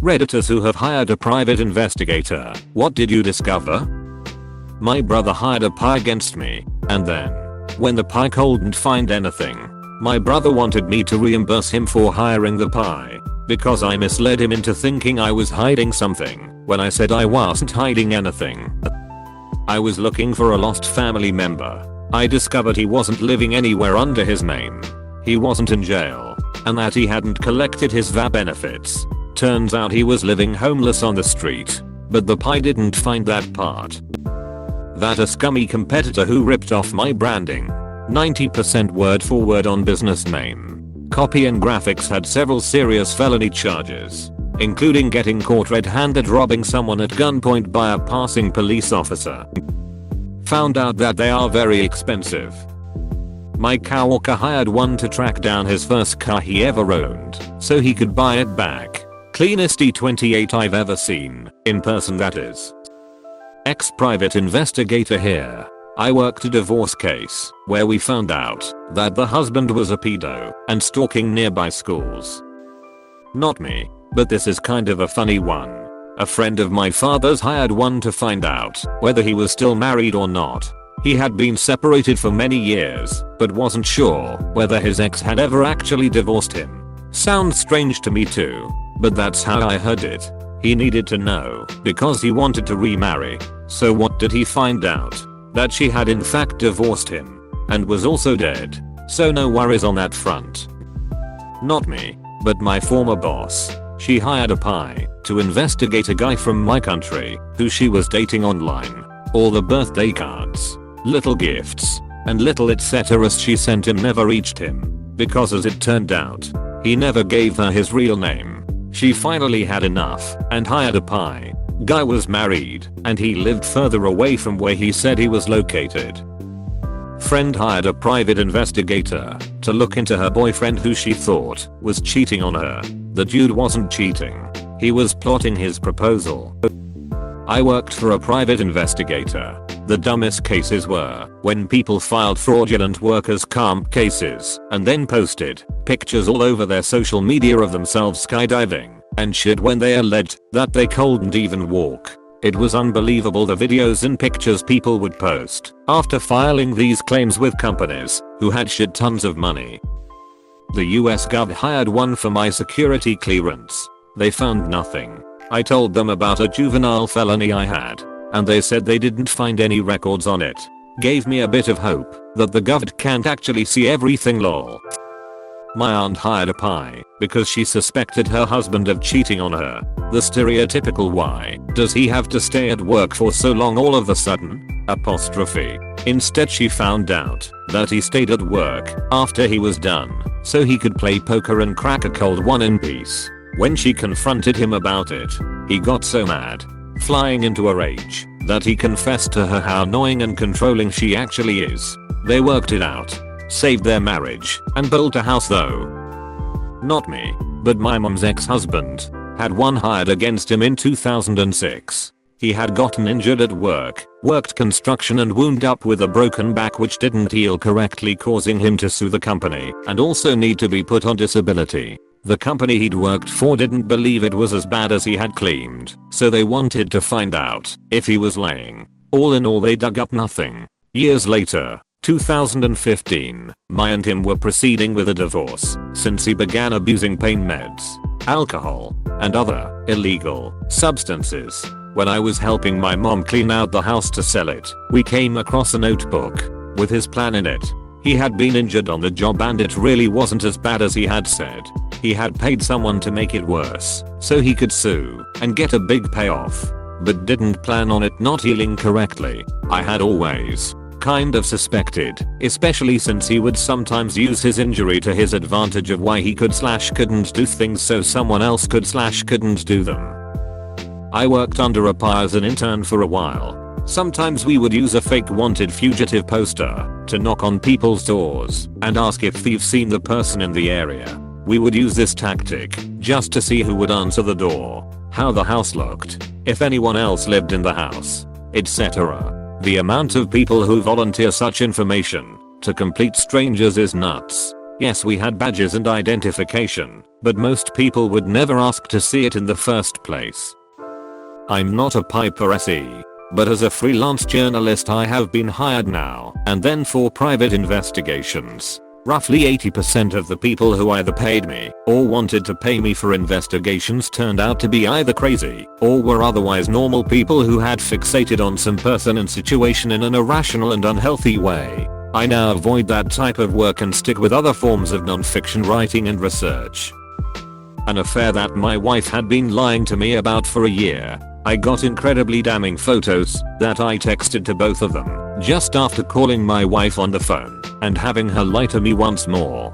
Redditors who have hired a private investigator, what did you discover? My brother hired a pie against me, and then, when the pie couldn't find anything, my brother wanted me to reimburse him for hiring the pie, because I misled him into thinking I was hiding something, when I said I wasn't hiding anything. I was looking for a lost family member. I discovered he wasn't living anywhere under his name. He wasn't in jail, and that he hadn't collected his VA benefits. Turns out he was living homeless on the street, but the pie didn't find that part. That a scummy competitor who ripped off my branding. 90% word for word on business name. Copy and graphics had several serious felony charges, including getting caught red-handed robbing someone at gunpoint by a passing police officer. Found out that they are very expensive. My coworker hired one to track down his first car he ever owned, so he could buy it back. Cleanest E28 I've ever seen, in person that is. Ex-private investigator here. I worked a divorce case, where we found out that the husband was a pedo and stalking nearby schools. Not me, but this is kind of a funny one. A friend of my father's hired one to find out whether he was still married or not. He had been separated for many years, but wasn't sure whether his ex had ever actually divorced him. Sounds strange to me too, but that's how I heard it. He needed to know because he wanted to remarry. So what did he find out? That she had in fact divorced him and was also dead. So no worries on that front. Not me, but my former boss. She hired a pie to investigate a guy from my country who she was dating online. All the birthday cards, little gifts, and little etceteras she sent him never reached him, because as it turned out, he never gave her his real name. She finally had enough and hired a pie. Guy was married and he lived further away from where he said he was located. Friend hired a private investigator to look into her boyfriend who she thought was cheating on her. The dude wasn't cheating. He was plotting his proposal. I worked for a private investigator. The dumbest cases were when people filed fraudulent workers' comp cases and then posted pictures all over their social media of themselves skydiving and shit when they alleged that they couldn't even walk. It was unbelievable the videos and pictures people would post after filing these claims with companies who had shit tons of money. The US Gov hired one for my security clearance. They found nothing. I told them about a juvenile felony I had, and they said they didn't find any records on it. Gave me a bit of hope that the gov can't actually see everything lol. My aunt hired a pie because she suspected her husband of cheating on her. The stereotypical why does he have to stay at work for so long all of a sudden? Apostrophe. Instead she found out that he stayed at work after he was done so he could play poker and crack a cold one in peace. When she confronted him about it, he got so mad, flying into a rage, that he confessed to her how annoying and controlling she actually is. They worked it out, saved their marriage, and built a house though. Not me, but my mom's ex-husband had one hired against him in 2006. He had gotten injured at work, worked construction and wound up with a broken back which didn't heal correctly, causing him to sue the company and also need to be put on disability. The company he'd worked for didn't believe it was as bad as he had claimed, so they wanted to find out if he was lying. All in all they dug up nothing. Years later, 2015, my and him were proceeding with a divorce since he began abusing pain meds, alcohol, and other illegal substances. When I was helping my mom clean out the house to sell it, we came across a notebook with his plan in it. He had been injured on the job and it really wasn't as bad as he had said. He had paid someone to make it worse so he could sue and get a big payoff, but didn't plan on it not healing correctly. I had always kind of suspected, especially since he would sometimes use his injury to his advantage of why he could/couldn't do things so someone else could/couldn't do them. I worked under a pie as an intern for a while. Sometimes we would use a fake wanted fugitive poster to knock on people's doors and ask if they've seen the person in the area. We would use this tactic just to see who would answer the door, how the house looked, if anyone else lived in the house, etc. The amount of people who volunteer such information to complete strangers is nuts. Yes, we had badges and identification, but most people would never ask to see it in the first place. I'm not a Piper SE, but as a freelance journalist I have been hired now and then for private investigations. Roughly 80% of the people who either paid me or wanted to pay me for investigations turned out to be either crazy or were otherwise normal people who had fixated on some person and situation in an irrational and unhealthy way. I now avoid that type of work and stick with other forms of non-fiction writing and research. An affair that my wife had been lying to me about for a year. I got incredibly damning photos that I texted to both of them just after calling my wife on the phone and having her lie to me once more.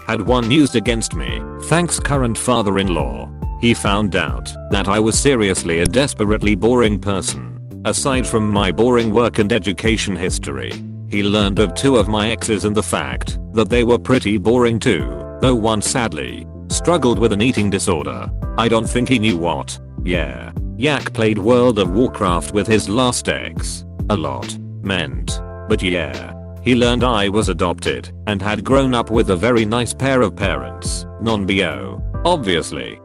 Had one used against me, thanks current father-in-law. He found out that I was seriously a desperately boring person. Aside from my boring work and education history, he learned of 2 of my exes and the fact that they were pretty boring too, though one sadly struggled with an eating disorder. I don't think he knew what, Yak played World of Warcraft with his last ex a lot meant. But he learned I was adopted and had grown up with a very nice pair of parents, non-BO, obviously,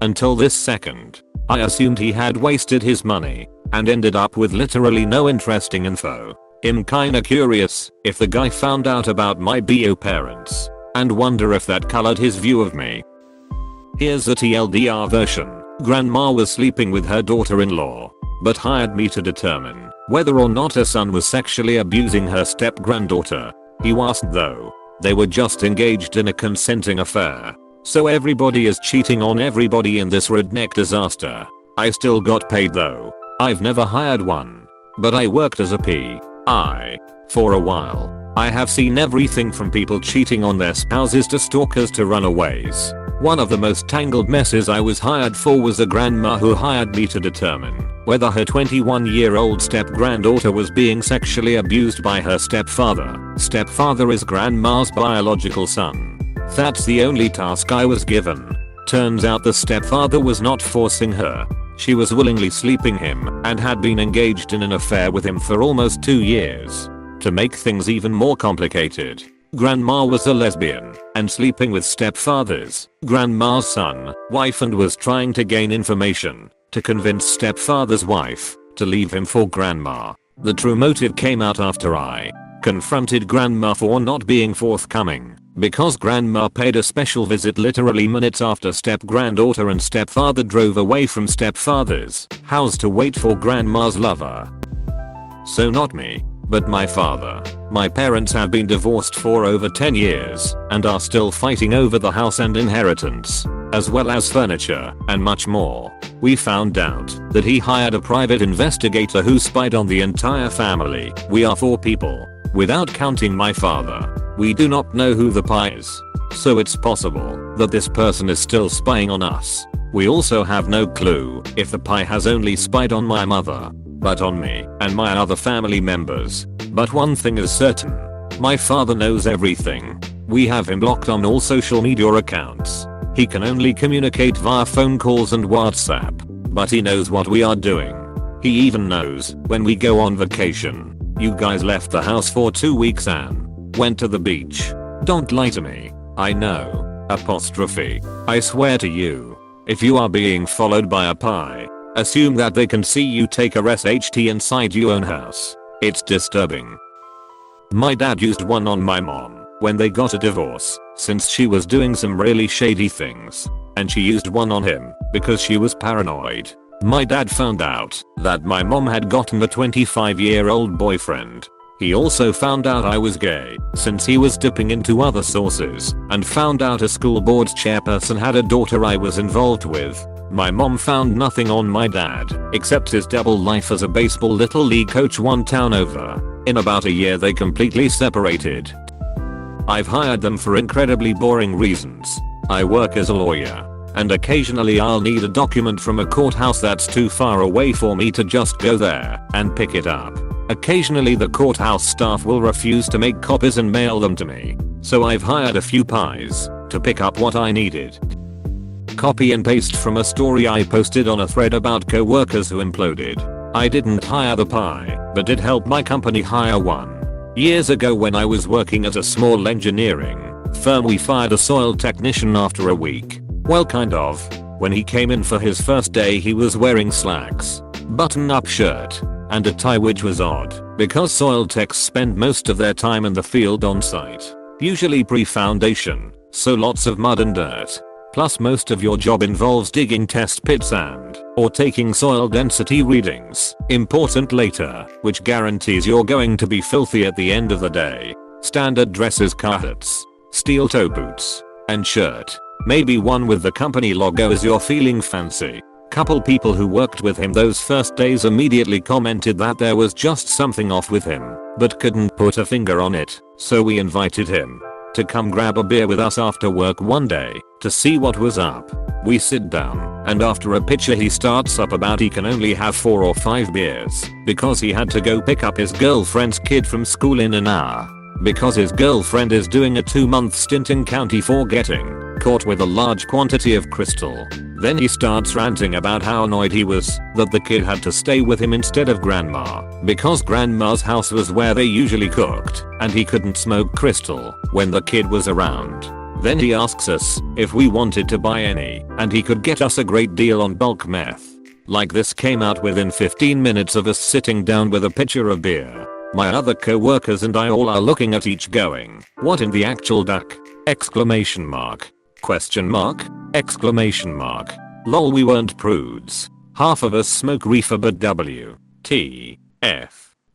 until this second. I assumed he had wasted his money and ended up with literally no interesting info. I'm kinda curious if the guy found out about my BO parents and wonder if that colored his view of me. Here's the TLDR version. Grandma was sleeping with her daughter-in-law, but hired me to determine whether or not her son was sexually abusing her step-granddaughter. He wasn't though. They were just engaged in a consenting affair. So everybody is cheating on everybody in this redneck disaster. I still got paid though. I've never hired one. But I worked as a PI for a while. I have seen everything from people cheating on their spouses to stalkers to runaways. One of the most tangled messes I was hired for was a grandma who hired me to determine whether her 21-year-old step-granddaughter was being sexually abused by her stepfather. Stepfather is grandma's biological son. That's the only task I was given. Turns out the stepfather was not forcing her. She was willingly sleeping him and had been engaged in an affair with him for almost 2 years. To make things even more complicated, Grandma was a lesbian and sleeping with stepfather's grandma's son, wife, and was trying to gain information to convince stepfather's wife to leave him for grandma. The true motive came out after I confronted grandma for not being forthcoming, because grandma paid a special visit literally minutes after step-granddaughter and stepfather drove away from stepfather's house to wait for grandma's lover. So not me, but my father. My parents have been divorced for over 10 years and are still fighting over the house and inheritance, as well as furniture and much more. We found out that he hired a private investigator who spied on the entire family. We are 4 people, without counting my father. We do not know who the PI is, so it's possible that this person is still spying on us. We also have no clue if the PI has only spied on my mother, but on me and my other family members. But one thing is certain, my father knows everything. We have him blocked on all social media accounts. He can only communicate via phone calls and WhatsApp, but he knows what we are doing. He even knows when we go on vacation. You guys left the house for 2 weeks and went to the beach. Don't lie to me. I know. Apostrophe. I swear to you, if you are being followed by a PI, assume that they can see you take a SHT inside your own house. It's disturbing. My dad used one on my mom when they got a divorce, since she was doing some really shady things. And she used one on him because she was paranoid. My dad found out that my mom had gotten a 25-year-old boyfriend. He also found out I was gay since he was dipping into other sources and found out a school board chairperson had a daughter I was involved with. My mom found nothing on my dad except his double life as a baseball little league coach one town over. In about a year they completely separated. I've hired them for incredibly boring reasons. I work as a lawyer, and occasionally I'll need a document from a courthouse that's too far away for me to just go there and pick it up. Occasionally the courthouse staff will refuse to make copies and mail them to me, so I've hired a few PIs to pick up what I needed. Copy and paste from a story I posted on a thread about co-workers who imploded. I didn't hire the PI, but did help my company hire one. Years ago when I was working at a small engineering firm, we fired a soil technician after a week. Well, kind of. When he came in for his first day, he was wearing slacks, button-up shirt, and a tie, which was odd because soil techs spend most of their time in the field on site, usually pre-foundation, so lots of mud and dirt. Plus most of your job involves digging test pits or taking soil density readings, important later, which guarantees you're going to be filthy at the end of the day. Standard dresses, carhartts, steel toe boots, and shirt. Maybe one with the company logo as you're feeling fancy. Couple people who worked with him those first days immediately commented that there was just something off with him, but couldn't put a finger on it, so we invited him to come grab a beer with us after work one day to see what was up. We sit down, and after a pitcher he starts up about he can only have 4 or 5 beers because he had to go pick up his girlfriend's kid from school in an hour. Because his girlfriend is doing a 2-month stint in County 4 getting caught with a large quantity of crystal. Then he starts ranting about how annoyed he was that the kid had to stay with him instead of grandma because grandma's house was where they usually cooked and he couldn't smoke crystal when the kid was around. Then he asks us if we wanted to buy any and he could get us a great deal on bulk meth. Like this came out within 15 minutes of us sitting down with a pitcher of beer. My other co-workers and I all are looking at each going, "What in the actual duck?" Exclamation mark. Question mark? Exclamation mark. Lol, we weren't prudes. Half of us smoke reefer, but WTF.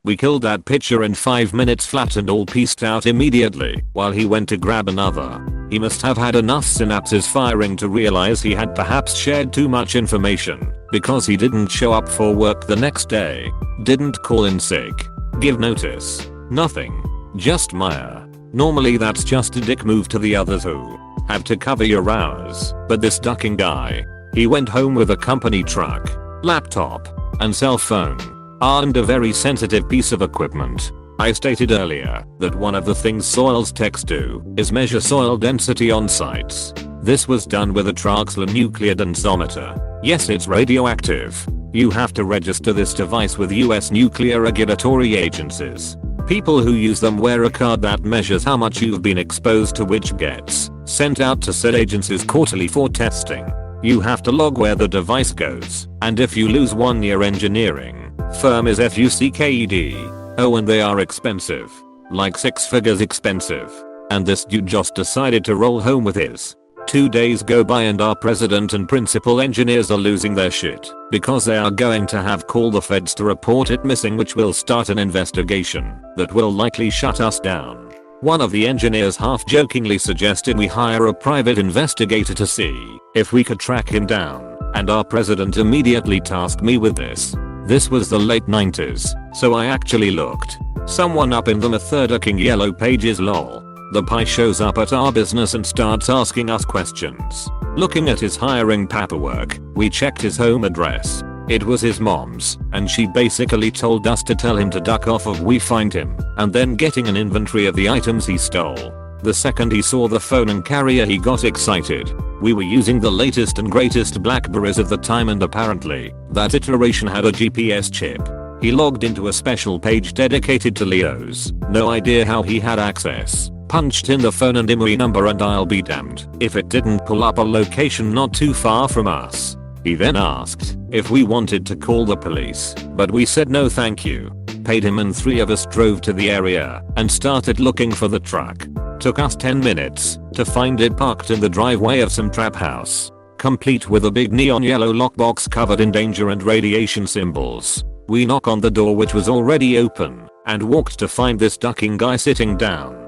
We killed that pitcher in 5 minutes flat and all pieced out immediately while he went to grab another. He must have had enough synapses firing to realize he had perhaps shared too much information because he didn't show up for work the next day. Didn't call in sick. Give notice. Nothing. Just Maya. Normally that's just a dick move to the others who have to cover your hours, but this ducking guy, he went home with a company truck, laptop, and cell phone, and a very sensitive piece of equipment. I stated earlier that one of the things soils techs do is measure soil density on sites. This was done with a Traxler nuclear densometer. Yes, it's radioactive. You have to register this device with US nuclear regulatory agencies. People who use them wear a card that measures how much you've been exposed to, which gets sent out to said agencies quarterly for testing. You have to log where the device goes, and if you lose one, your engineering firm is FUCKED. Oh, and they are expensive. Like 6 figures expensive. And this dude just decided to roll home with his. 2 days go by and our president and principal engineers are losing their shit because they are going to have call the feds to report it missing, which will start an investigation that will likely shut us down. One of the engineers half-jokingly suggested we hire a private investigator to see if we could track him down, and our president immediately tasked me with this. This was the late 90s, so I actually looked someone up in the method-ing yellow pages. Lol. The pie shows up at our business and starts asking us questions. Looking at his hiring paperwork, we checked his home address. It was his mom's, and she basically told us to tell him to duck off if we find him, and then getting an inventory of the items he stole. The second he saw the phone and carrier, he got excited. We were using the latest and greatest Blackberries of the time, and apparently, that iteration had a GPS chip. He logged into a special page dedicated to Leos. No idea how he had access. Punched in the phone and IMEI number, and I'll be damned if it didn't pull up a location not too far from us. He then asked if we wanted to call the police, but we said no thank you. Paid him and 3 of us drove to the area and started looking for the truck. Took us 10 minutes to find it parked in the driveway of some trap house, complete with a big neon yellow lockbox covered in danger and radiation symbols. We knock on the door, which was already open, and walked to find this ducking guy sitting down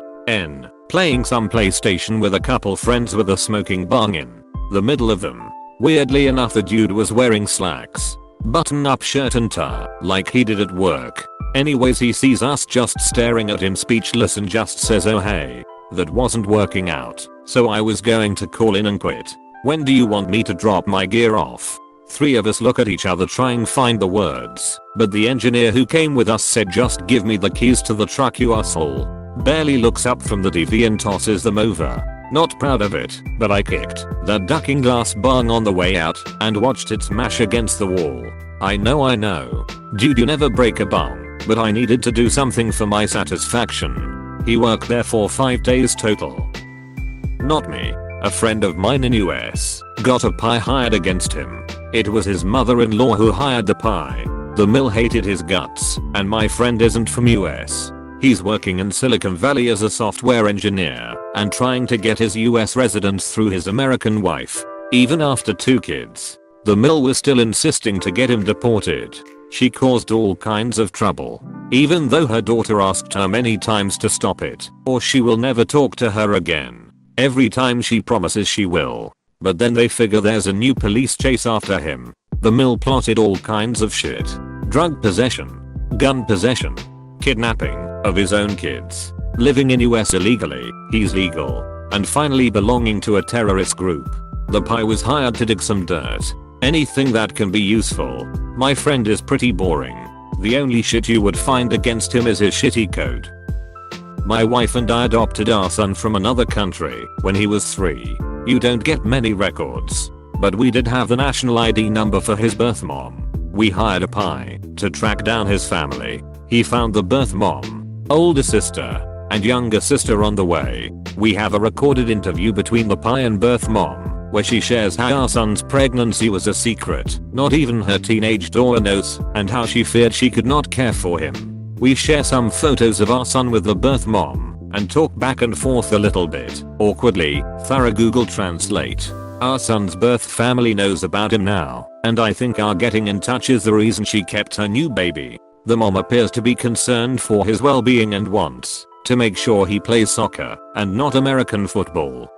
playing some PlayStation with a couple friends with a smoking bong in the middle of them. Weirdly enough, the dude was wearing slacks, button-up shirt and tie, like he did at work. Anyways, he sees us just staring at him speechless and just says, "Oh hey, that wasn't working out, so I was going to call in and quit. When do you want me to drop my gear off?" 3 of us look at each other trying to find the words, but the engineer who came with us said, "Just give me the keys to the truck, you asshole." Barely looks up from the TV and tosses them over. Not proud of it, but I kicked the ducking glass bong on the way out and watched it smash against the wall. I know. Dude, you never break a bong. but I needed to do something for my satisfaction. He worked there for 5 days total. Not me. A friend of mine in US got a pie hired against him. It was his mother-in-law who hired the pie. The mill hated his guts, and my friend isn't from US. He's working in Silicon Valley as a software engineer and trying to get his US residence through his American wife. Even after 2 kids, the mill was still insisting to get him deported. She caused all kinds of trouble, even though her daughter asked her many times to stop it, or she will never talk to her again. Every time she promises she will. But then they figure there's a new police chase after him. The mill plotted all kinds of shit. Drug possession, gun possession, kidnapping of his own kids, living in US illegally, he's legal, and finally belonging to a terrorist group. The pie was hired to dig some dirt. Anything that can be useful. My friend is pretty boring. The only shit you would find against him is his shitty code. My wife and I adopted our son from another country when he was 3. You don't get many records. But we did have the national ID number for his birth mom. We hired a pie to track down his family. He found the birth mom, older sister, and younger sister on the way. We have a recorded interview between the pie and birth mom, where she shares how our son's pregnancy was a secret, not even her teenage daughter knows, and how she feared she could not care for him. We share some photos of our son with the birth mom, and talk back and forth a little bit, awkwardly, thorough Google Translate. Our son's birth family knows about him now, and I think our getting in touch is the reason she kept her new baby. The mom appears to be concerned for his well-being and wants to make sure he plays soccer and not American football.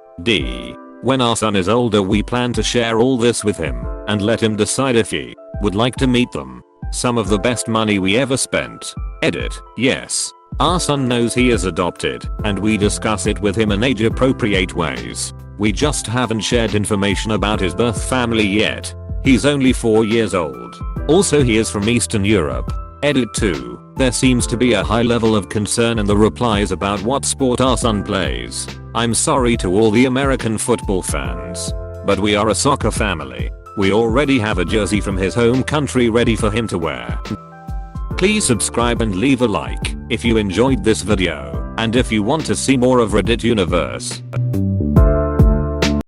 When our son is older we plan to share all this with him and let him decide if he would like to meet them. Some of the best money we ever spent. Edit. Yes. Our son knows he is adopted and we discuss it with him in age appropriate ways. We just haven't shared information about his birth family yet. He's only 4 years old. Also he is from Eastern Europe. Edit 2. There seems to be a high level of concern in the replies about what sport our son plays. I'm sorry to all the American football fans. But we are a soccer family. We already have a jersey from his home country ready for him to wear. Please subscribe and leave a like if you enjoyed this video and if you want to see more of Reddit Universe.